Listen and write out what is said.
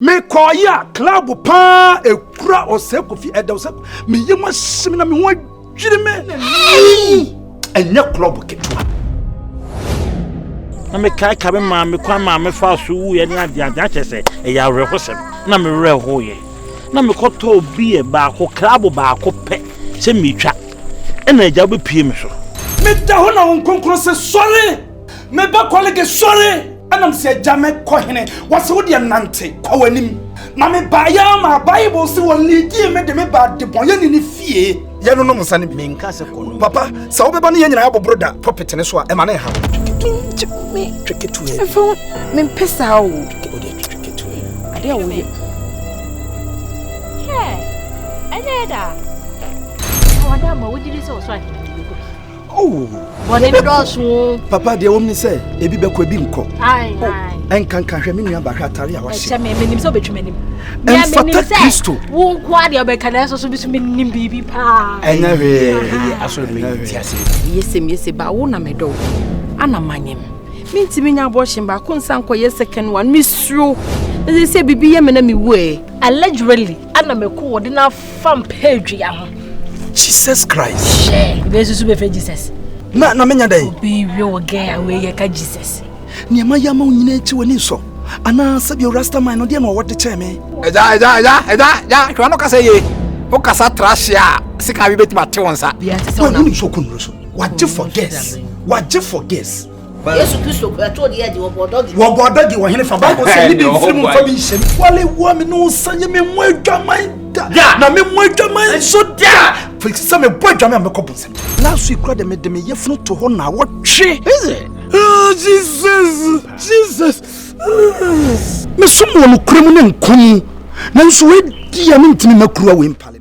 Me koya club pa e kura Oseko fi eda Oseko me yema sim na me ho adwire me enye club ketua na me kai ka be ma me kwa ma me fa so wu ye na ade chese e ya rehosem na me reho ye na me koto obi e ba ko club ba ko pe se mitwa e na eja be pie me so me da ho na won konkro se sorry me ba colleague sorry anam se jame kohene wase wo de nante kwawanim na me ba ya ma bible se wo lidi me de me ba de bon ye ni fie ye no musa ne me nka se kono papa sa wo be ba ne ye nyina ya bobroda pulpit ne so a e ma na ha me tricket we efo me pesa o tricket we ade wo ye Aneda wada ma wo diri so so oh what in the papa de wo me say ebi be ko ebi nko ai enkan kan hwe me nua ba hwe atare a wahye me nim so betwemanim me nim Kristo wo kwa de obekana so bi so me nim bibi pa enya hwe aso me tiase yese ba wo na medo ana manyem mintimi nya abortion ba ko nsan ko ye second one misro they say bibi ye me na me we allegedly ana me ko wo de na fam page ya ho Jesus Christ be so be fe Jesus na menya dai be we ga we ye ka Jesus ni ma ya ma nyina echi woni so ana sabi rasta man no de na wo de che me ja kwa no kasa ye o kasa trash ya sika bi betima te wonsa woni so kunro so waje for guess Yesu Kristo ko to de ye wo bodogi wo hene fa Bible say ni bi film fa bi hye wale wo me no sanye me mo adwaman da na me mo adwaman so da for some me boy adwaman me ko bonsam na so ikura de me yefunu to ho na wo twe is it oh Jesus me sumo no kremu ne nkum na nso we dia me ntimi makura we mpale